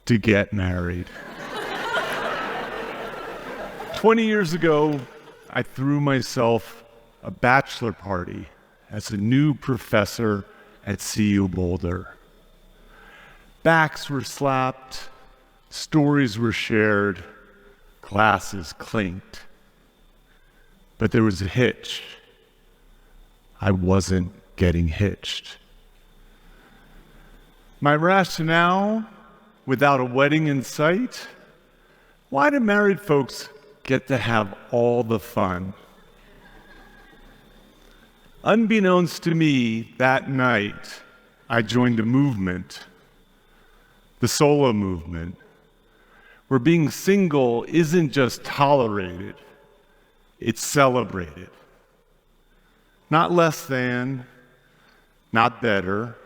to get married. 20 years ago, I threw myself a bachelor party as a new professor at CU Boulder. Backs were slapped, stories were shared, glasses clinked. But there was a hitch. I wasn't getting hitched. My rationale, without a wedding in sight, why do married folks get to have all the fun? Unbeknownst to me, that night, I joined a movement, the solo movement, where being single isn't just tolerated, it's celebrated. Not less than, not better,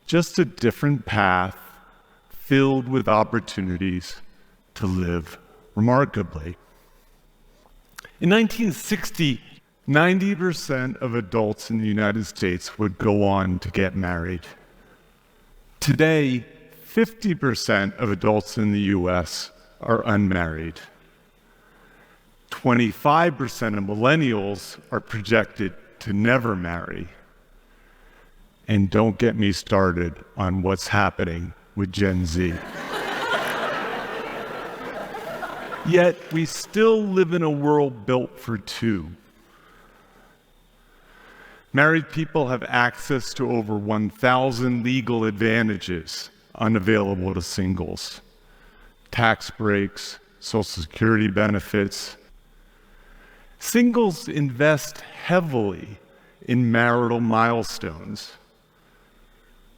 just a different path filled with opportunities to live remarkably. In 1960, 90% of adults in the United States would go on to get married. Today, 50% of adults in the US are unmarried. 25% of millennials are projected to never marry. And don't get me started on what's happening with Gen Z. Yet we still live in a world built for two. Married people have access to over 1,000 legal advantages unavailable to singles. Tax breaks, Social Security benefits. Singles invest heavily in marital milestones.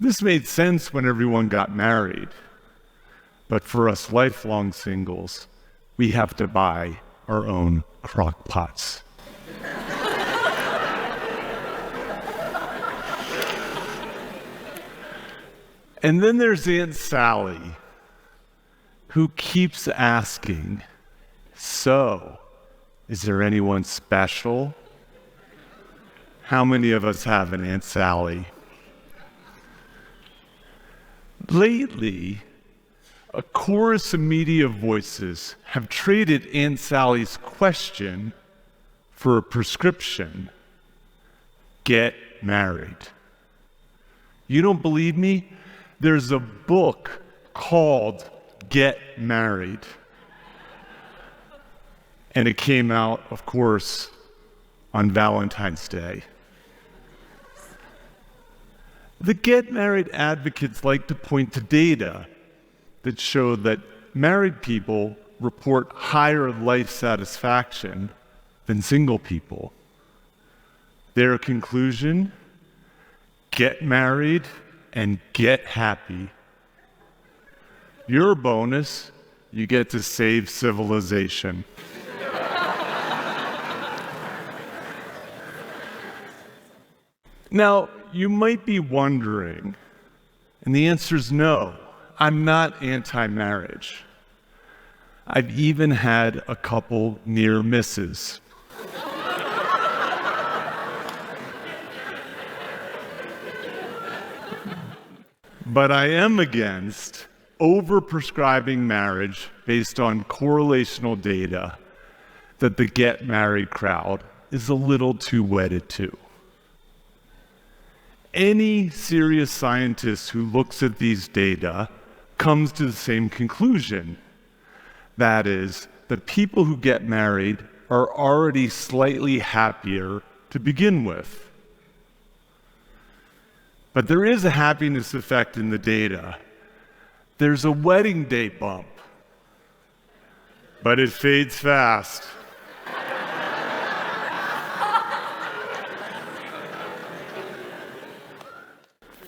This made sense when everyone got married. But for us lifelong singles, we have to buy our own crock pots. And then there's Aunt Sally, who keeps asking, so, is there anyone special? How many of us have an Aunt Sally? Lately, a chorus of media voices have traded Aunt Sally's question for a prescription: get married. You don't believe me? There's a book called Get Married. And it came out, of course, on Valentine's Day. The Get Married advocates like to point to data that show that married people report higher life satisfaction than single people. Their conclusion: get married and get happy. Your bonus, you get to save civilization. Now, you might be wondering, and the answer is no, I'm not anti-marriage. I've even had a couple near misses. But I am against overprescribing marriage based on correlational data that the get married crowd is a little too wedded to. Any serious scientist who looks at these data comes to the same conclusion. That is, the people who get married are already slightly happier to begin with. But there is a happiness effect in the data. There's a wedding date bump, but it fades fast.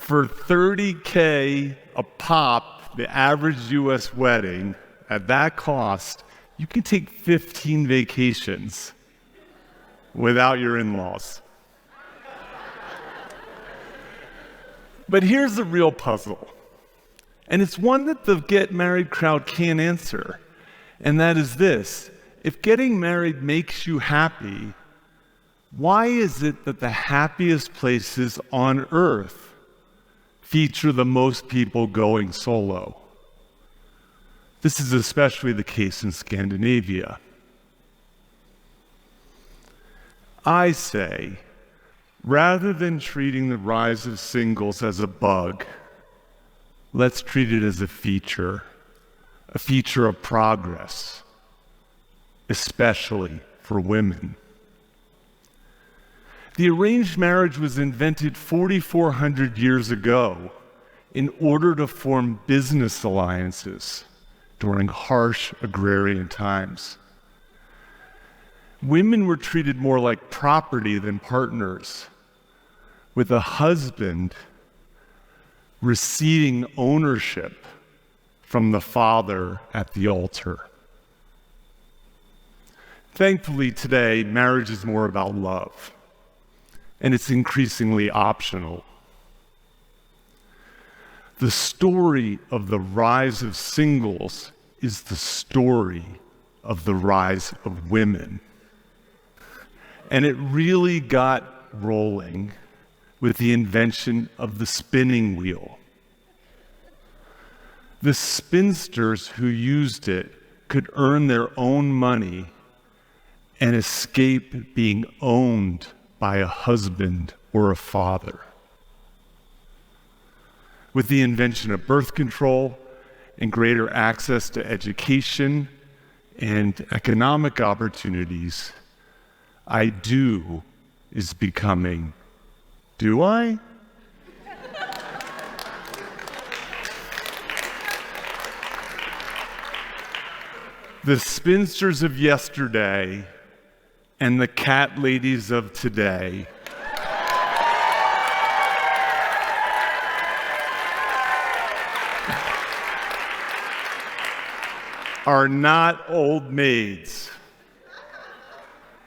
For $30K a pop, the average US wedding, at that cost, you can take 15 vacations without your in-laws. But here's the real puzzle, and it's one that the get married crowd can't answer, and that is this: if getting married makes you happy, why is it that the happiest places on earth feature the most people going solo? This is especially the case in Scandinavia. I say, rather than treating the rise of singles as a bug, let's treat it as a feature of progress, especially for women. The arranged marriage was invented 4,400 years ago in order to form business alliances during harsh agrarian times. Women were treated more like property than partners, with a husband receiving ownership from the father at the altar. Thankfully, today, marriage is more about love, and it's increasingly optional. The story of the rise of singles is the story of the rise of women. And it really got rolling with the invention of the spinning wheel. The spinsters who used it could earn their own money and escape being owned by a husband or a father. With the invention of birth control and greater access to education and economic opportunities, I do is becoming, do I? The spinsters of yesterday and the cat ladies of today are not old maids.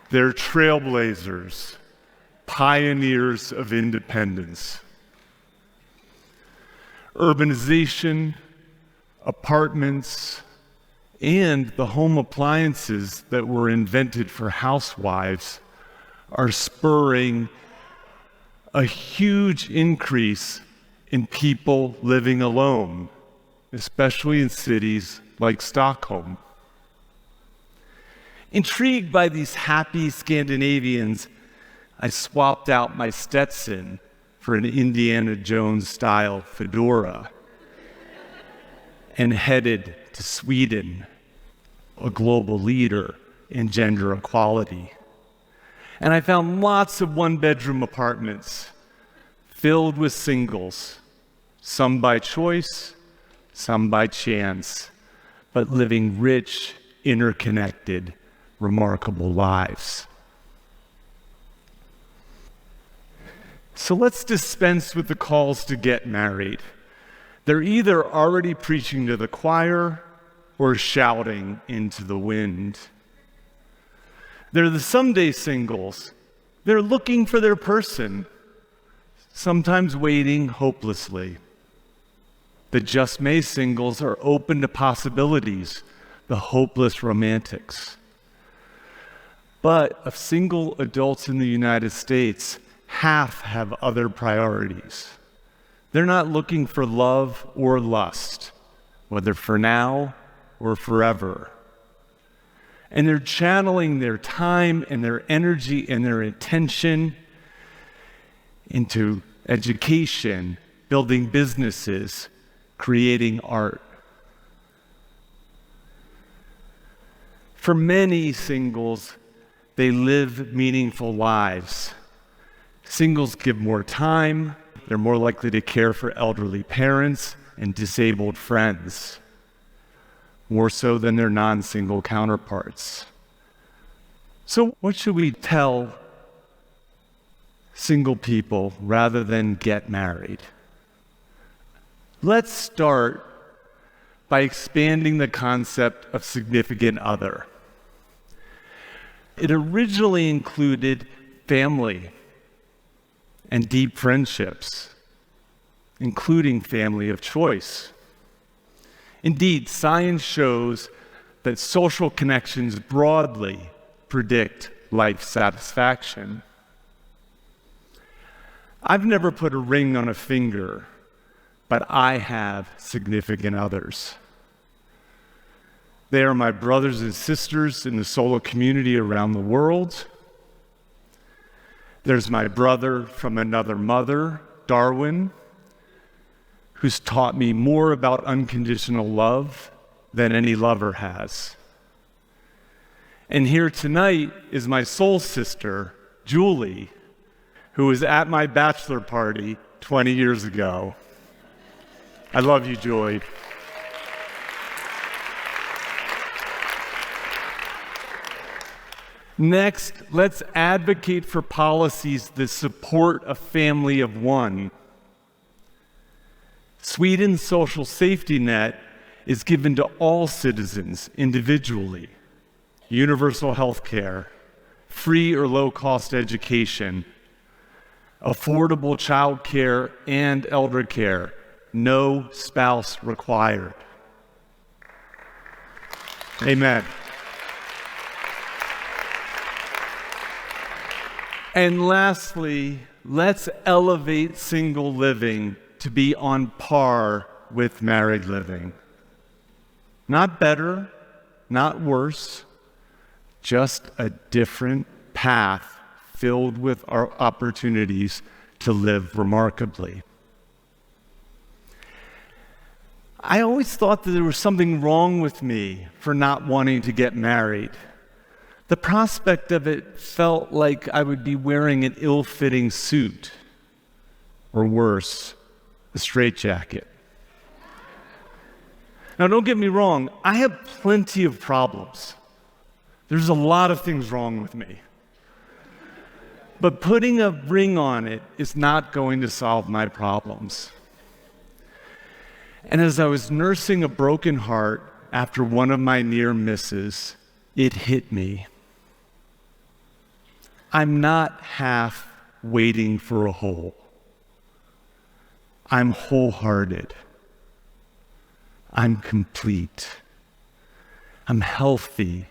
They're trailblazers, pioneers of independence. Urbanization, apartments, and the home appliances that were invented for housewives are spurring a huge increase in people living alone, especially in cities like Stockholm. Intrigued by these happy Scandinavians, I swapped out my Stetson for an Indiana Jones-style fedora and headed to Sweden, a global leader in gender equality. And I found lots of one-bedroom apartments filled with singles, some by choice, some by chance, but living rich, interconnected, remarkable lives. So let's dispense with the calls to get married. They're either already preaching to the choir or shouting into the wind. They're the someday singles. They're looking for their person, sometimes waiting hopelessly. The just may singles are open to possibilities, the hopeless romantics. But of single adults in the United States, half have other priorities. They're not looking for love or lust, whether for now or forever. And they're channeling their time and their energy and their attention into education, building businesses, creating art. For many singles, they live meaningful lives. Singles give more time. They're more likely to care for elderly parents and disabled friends, more so than their non-single counterparts. So what should we tell single people rather than get married? Let's start by expanding the concept of significant other. It originally included family and deep friendships, including family of choice. Indeed, science shows that social connections broadly predict life satisfaction. I've never put a ring on a finger, but I have significant others. They are my brothers and sisters in the solo community around the world. There's my brother from another mother, Darwin, who's taught me more about unconditional love than any lover has. And here tonight is my soul sister, Julie, who was at my bachelor party 20 years ago. I love you, Julie. Next, let's advocate for policies that support a family of one. Sweden's social safety net is given to all citizens individually. Universal health care, free or low-cost education, affordable child care and elder care, no spouse required. Amen. And lastly, let's elevate single living to be on par with married living. Not better, not worse, just a different path filled with our opportunities to live remarkably. I always thought that there was something wrong with me for not wanting to get married. The prospect of it felt like I would be wearing an ill-fitting suit, or worse, a straitjacket. Now, don't get me wrong, I have plenty of problems. There's a lot of things wrong with me. But putting a ring on it is not going to solve my problems. And as I was nursing a broken heart after one of my near misses, it hit me. I'm not half waiting for a whole. I'm wholehearted. I'm complete. I'm healthy.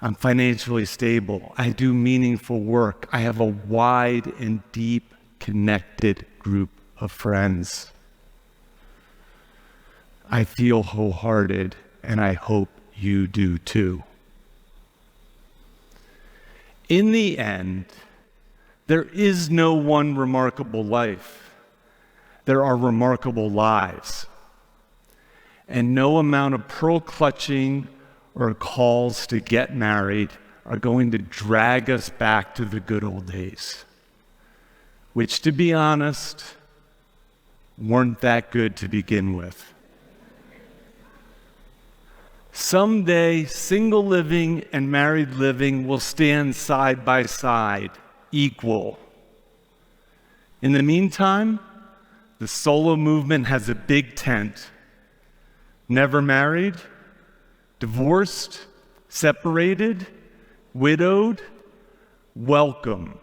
I'm financially stable. I do meaningful work. I have a wide and deep connected group of friends. I feel wholehearted, and I hope you do too. In the end, there is no one remarkable life. There are remarkable lives. And no amount of pearl clutching or calls to get married are going to drag us back to the good old days, which, to be honest, weren't that good to begin with. Someday, single living and married living will stand side by side, equal. In the meantime, the solo movement has a big tent. Never married, divorced, separated, widowed, welcome.